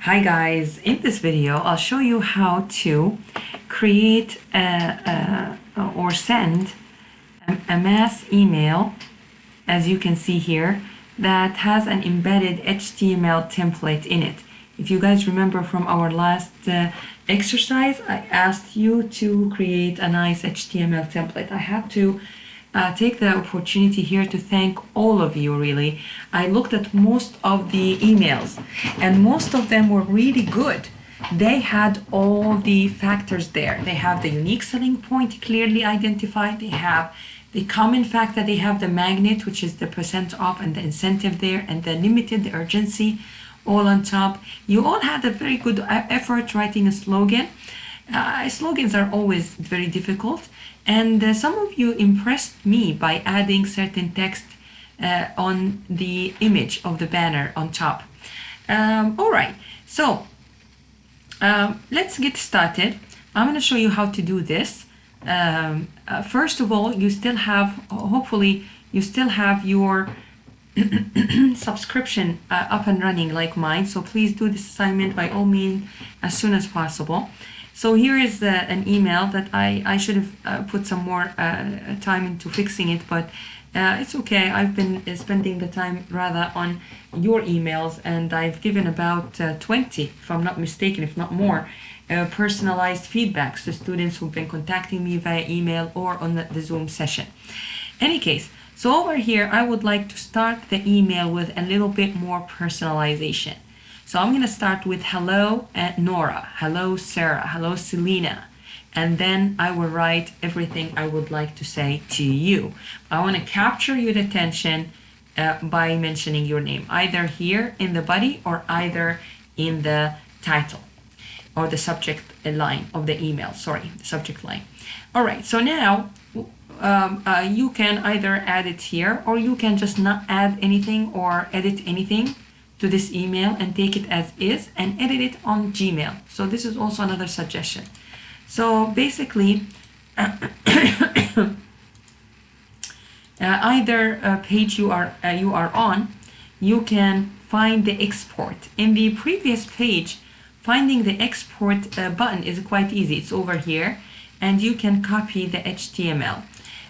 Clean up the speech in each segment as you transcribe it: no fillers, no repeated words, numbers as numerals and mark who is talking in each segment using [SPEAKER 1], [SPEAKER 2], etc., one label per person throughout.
[SPEAKER 1] Hi guys, in this video I'll show you how to create or send a mass email, as you can see here, that has an embedded HTML template in it. If you guys remember from our last exercise, I asked you to create a nice HTML template. I had to take the opportunity here to thank all of you, really. I looked at most of the emails and most of them were really good. They had all the factors there. They have the unique selling point clearly identified. They have the common fact that they have the magnet, which is the percent off, and the incentive there, and the limited, the urgency, all on top. You all had a very good effort writing a slogan. Slogans are always very difficult, and some of you impressed me by adding certain text on the image of the banner on top. All right, so let's get started. I'm going to show you how to do this. First of all, you still have, hopefully, you still have your subscription up and running like mine. So please do this assignment by all means as soon as possible. So here is an email that I should have put some more time into fixing it, but it's okay. I've been spending the time rather on your emails, and I've given about 20, if I'm not mistaken, if not more, personalized feedbacks to students who've been contacting me via email or on the Zoom session. Any case, so over here, I would like to start the email with a little bit more personalization. So I'm going to start with hello Nora, hello Sarah, hello Selena, and then I will write everything I would like to say to you. I want to capture your attention by mentioning your name, either here in the body or either in the title or the subject line of the email, sorry, the subject line. All right, so now you can either add it here, or you can just not add anything or edit anything to this email and take it as is and edit it on Gmail. So this is also another suggestion. So basically, either page you are on, you can find the export. In the previous page, finding the export button is quite easy. It's over here, and you can copy the HTML.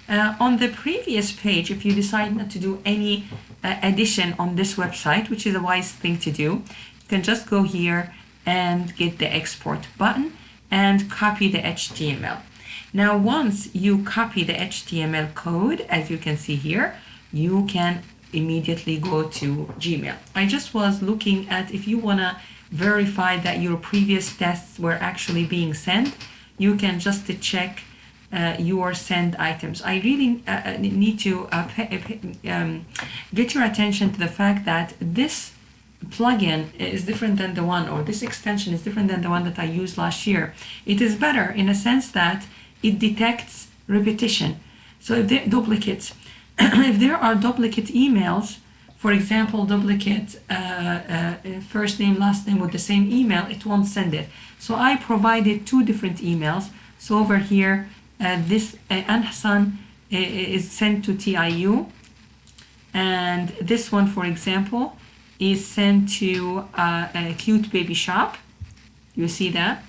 [SPEAKER 1] On the previous page, if you decide not to do any addition on this website, which is a wise thing to do, you can just go here and get the export button and copy the HTML. Now, once you copy the HTML code, as you can see here, you can immediately go to Gmail. I just was looking at if you want to verify that your previous tests were actually being sent, you can just check your send items. I really need to get your attention to the fact that this plugin is different than the one, or this extension is different than the one that I used last year. It is better in a sense that it detects repetition. So if there are duplicates, if there are duplicate emails, for example, duplicate first name, last name with the same email, it won't send it. So I provided two different emails. So over here, this Anhasan is sent to TIU, and this one, for example, is sent to a cute baby shop. You see that?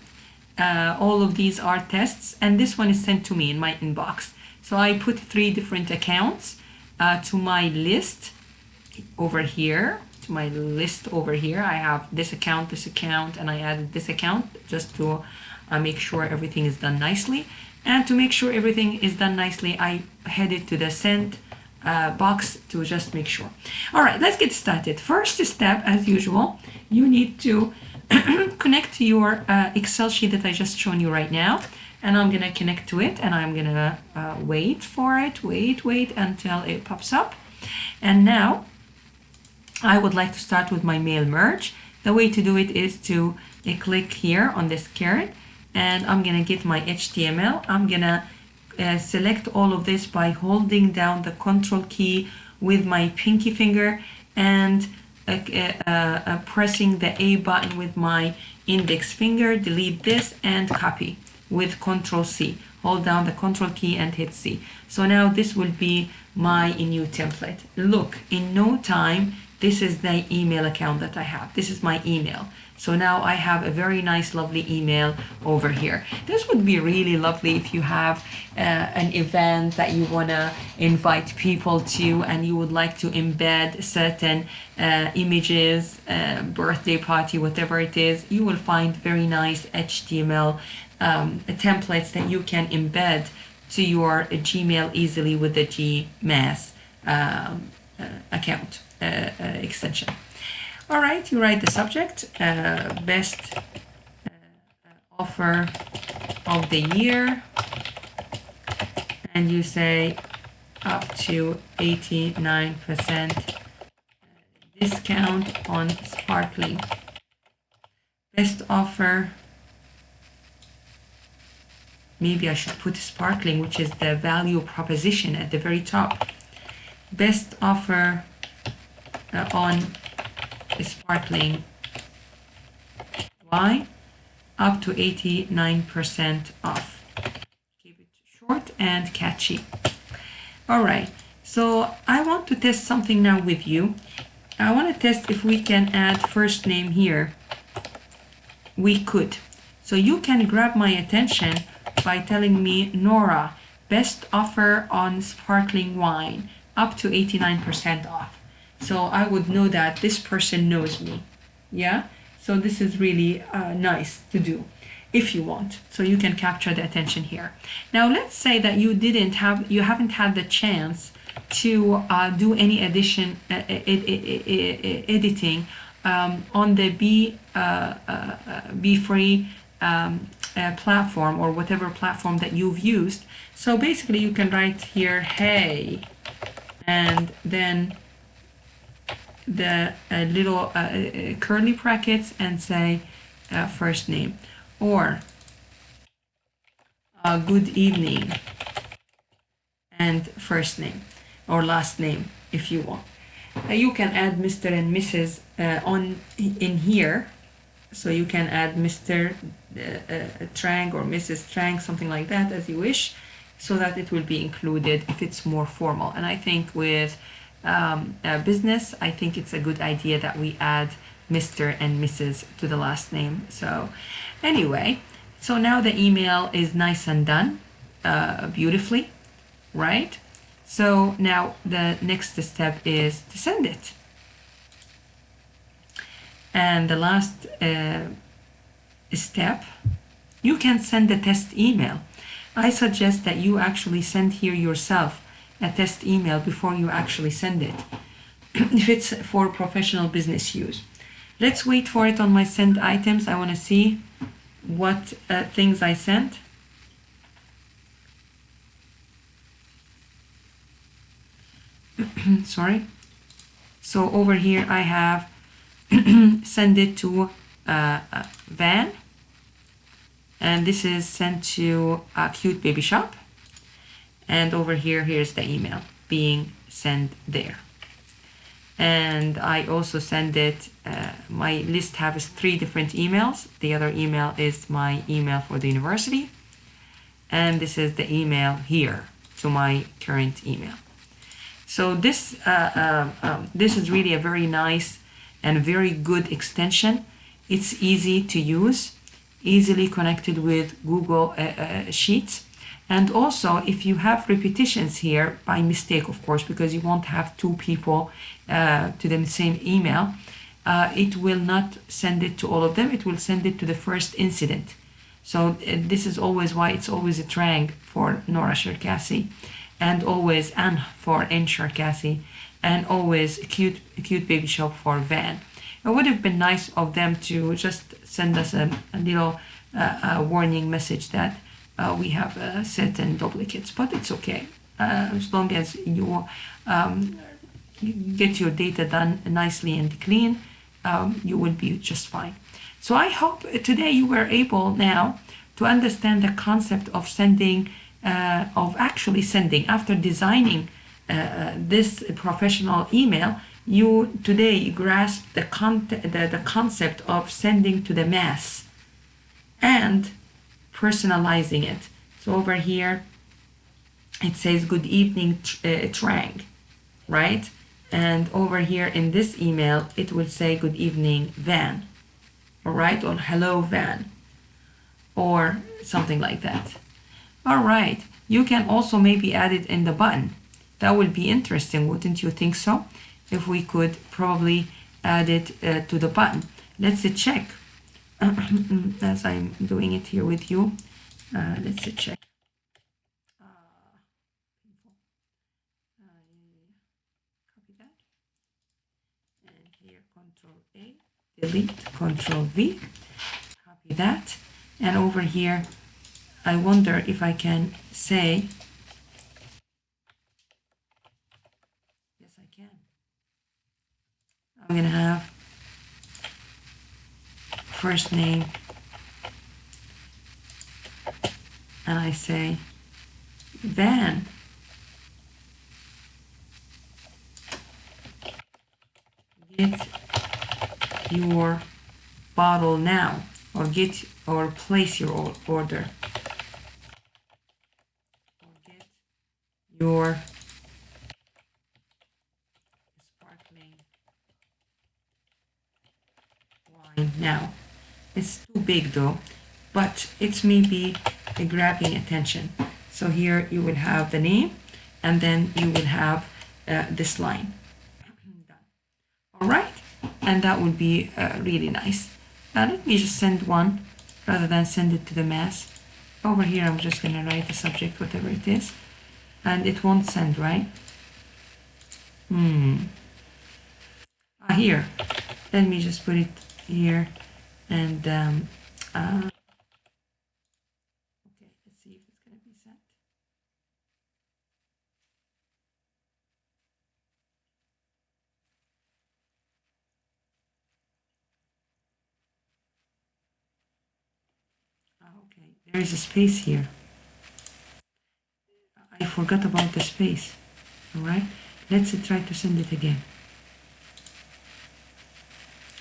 [SPEAKER 1] All of these are tests, and this one is sent to me in my inbox. So I put 3 different accounts to my list over here. To my list over here, I have this account, and I added this account just to make sure everything is done nicely. And to make sure everything is done nicely, I headed to the send box to just make sure. All right, let's get started. First step, as usual, you need to connect to your Excel sheet that I just shown you right now. And I'm going to connect to it, and I'm going to wait for it, wait until it pops up. And now I would like to start with my mail merge. The way to do it is to click here on this caret, and I'm going to get my HTML. I'm going to select all of this by holding down the Control key with my pinky finger and pressing the A button with my index finger. Delete this and copy with Control C. Hold down the Control key and hit C. So now this will be my new template. Look, in no time this is the email account that I have. This is my email. So now I have a very nice, lovely email over here. This would be really lovely if you have an event that you want to invite people to, and you would like to embed certain images, birthday party, whatever it is. You will find very nice HTML templates that you can embed to your Gmail easily with the GMass account extension. All right, you write the subject, best offer of the year, and you say up to 89% discount on sparkling. Best offer, maybe I should put sparkling, which is the value proposition at the very top. Best offer on sparkling wine, up to 89% off. Keep it short and catchy. All right, so I want to test something now with you. I want to test if we can add first name here. We could. So you can grab my attention by telling me, Nora, best offer on sparkling wine, up to 89% off. So I would know that this person knows me. Yeah, so this is really nice to do if you want. So you can capture the attention here. Now let's say that you haven't had the chance to do any editing on the Be Free platform, or whatever platform that you've used. So basically you can write here, hey, and then the little curly brackets, and say first name, or good evening, and first name or last name if you want. You can add Mr. and Mrs. in here, so you can add Mr. Trang or Mrs. Trang, something like that, as you wish, so that it will be included if it's more formal. And I think with business, I think it's a good idea that we add Mr. and Mrs. to the last name. So anyway, so now the email is nice and done beautifully, right? So now the next step is to send it. And the last step, you can send a test email. I suggest that you actually send here yourself a test email before you actually send it, if it's for professional business use. Let's wait for it on my sent items. I want to see what things I sent. Sorry. So over here I have send it to Van, and this is sent to Cute Baby Shop, and over here, here's the email being sent there. And I also send it, my list has 3 different emails. The other email is my email for the university, and this is the email here to my current email. So this is really a very nice and very good extension. It's easy to use, easily connected with Google Sheets. And also, if you have repetitions here, by mistake, of course, because you won't have 2 people to the same email, it will not send it to all of them. It will send it to the first incident. So this is always why it's always a Trang for Nora Sherkassi, and always Anne for N Sherkassi, and always Cute Baby Shop for Van. It would have been nice of them to just send us a little warning message that we have certain duplicates, but it's okay. As long as you get your data done nicely and clean, you will be just fine. So I hope today you were able now to understand the concept of sending, of actually sending. After designing this professional email, you today grasp the concept of sending to the mass and personalizing it. So over here it says good evening Trang, right? And over here in this email, it will say good evening, Van. All right, or hello, Van, or something like that. All right, you can also maybe add it in the button. That would be interesting, wouldn't you think so? If we could probably add it to the button. Let's check. As I'm doing it here with you, let's check. Copy that. And here, Control A, delete, Control V, copy that. And over here, I wonder if I can say, yes, I can. I'm going to have first name, and I say Van. Get your bottle now, or get or place your order, or get your sparkling wine now. It's too big though, but it's maybe grabbing attention. So here you will have the name, and then you will have this line. All right, and that would be really nice. Now let me just send one rather than send it to the mass. Over here I'm just going to write the subject, whatever it is, and it won't send, right? Here, let me just put it here, and okay, let's see if it's going to be sent. Okay, there is a space here. I forgot about the space. All right, let's try to send it again.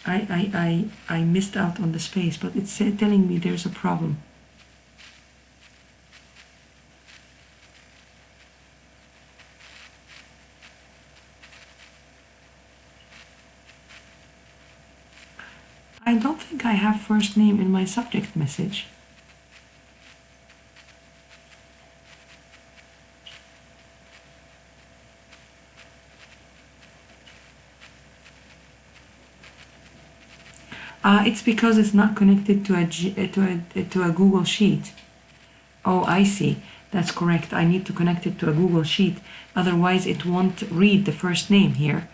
[SPEAKER 1] I missed out on the space, but it's telling me there's a problem. I don't think I have first name in my subject message. It's because it's not connected to a Google Sheet. Oh, I see. That's correct. I need to connect it to a Google Sheet. Otherwise, it won't read the first name here,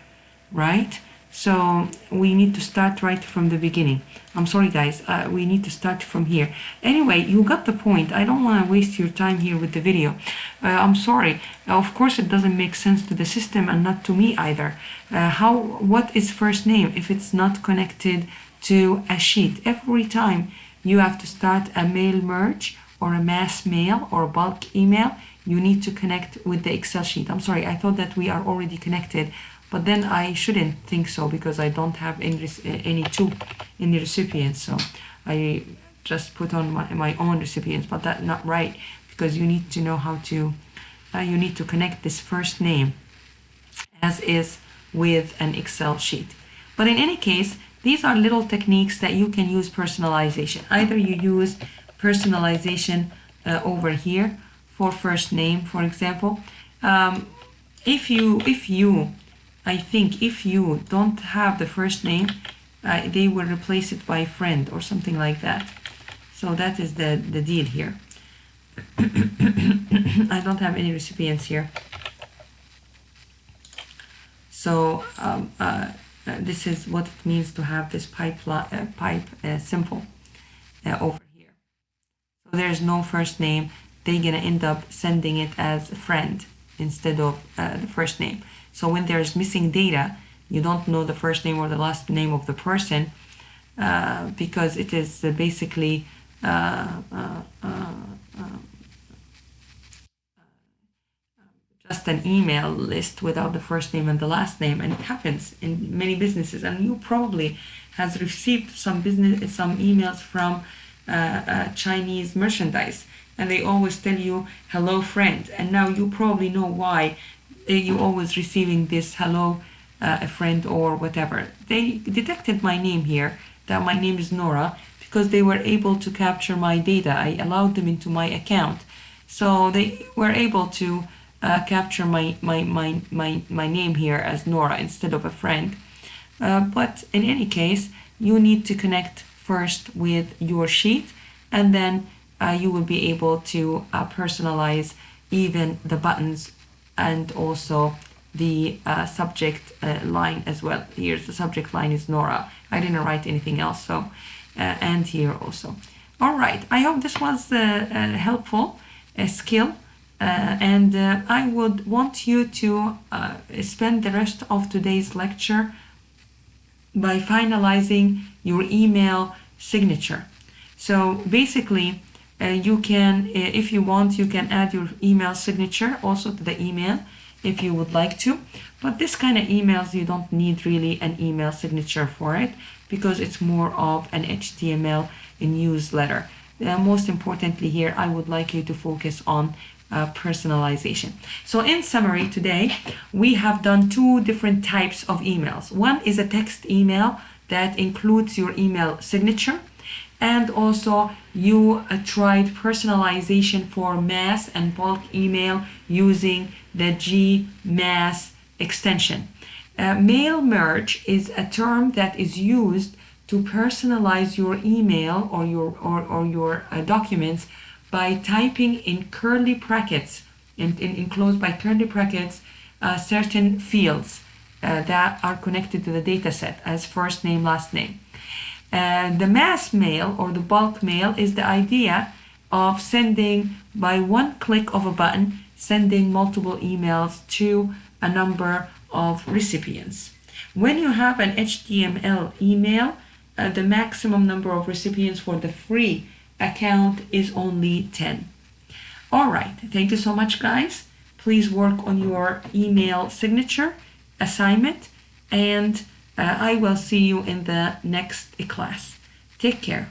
[SPEAKER 1] right? So we need to start right from the beginning. I'm sorry, guys. We need to start from here. Anyway, you got the point. I don't want to waste your time here with the video. I'm sorry. Of course, it doesn't make sense to the system and not to me either. What is first name if it's not connected to a sheet? Every time you have to start a mail merge or a mass mail or a bulk email, you need to connect with the Excel sheet. I'm sorry, I thought that we are already connected, but then I shouldn't think so because I don't have any two in the recipients. So I just put on my own recipients, but that's not right, because you need to know how to, you need to connect this first name as is with an Excel sheet. But in any case, these are little techniques that you can use personalization. Either you use personalization over here for first name, for example. If you don't have the first name, they will replace it by friend or something like that. So that is the deal here. I don't have any recipients here. So this is what it means to have this pipe simple over here. So there's no first name. They're gonna end up sending it as a friend instead of the first name. So when there's missing data, you don't know the first name or the last name of the person because it is basically just an email list without the first name and the last name, and it happens in many businesses. And you probably has received some emails from Chinese merchandise, and they always tell you hello friend, and now you probably know why you always receiving this hello a friend or whatever. They detected my name here, that my name is Nora, because they were able to capture my data. I allowed them into my account. So they were able to capture my name here as Nora instead of a friend. But in any case, you need to connect first with your sheet, and then you will be able to personalize even the buttons and also the subject line as well. Here's the subject line is Nora. I didn't write anything else, so and here also. All right, I hope this was helpful skill, and I would want you to spend the rest of today's lecture by finalizing your email signature. So basically, you can, if you want, you can add your email signature also to the email if you would like to. But this kind of emails, you don't need really an email signature for it because it's more of an HTML newsletter. Most importantly here, I would like you to focus on personalization. So in summary, today we have done two different types of emails. One is a text email that includes your email signature, and also you tried personalization for mass and bulk email using the GMass extension. Mail merge is a term that is used to personalize your email or your documents by typing in curly brackets, enclosed by curly brackets, certain fields that are connected to the data set as first name, last name. The mass mail or the bulk mail is the idea of sending by one click of a button, sending multiple emails to a number of recipients. When you have an HTML email, the maximum number of recipients for the free account is only 10. All right, thank you so much, guys. Please work on your email signature assignment, and I will see you in the next class. Take care.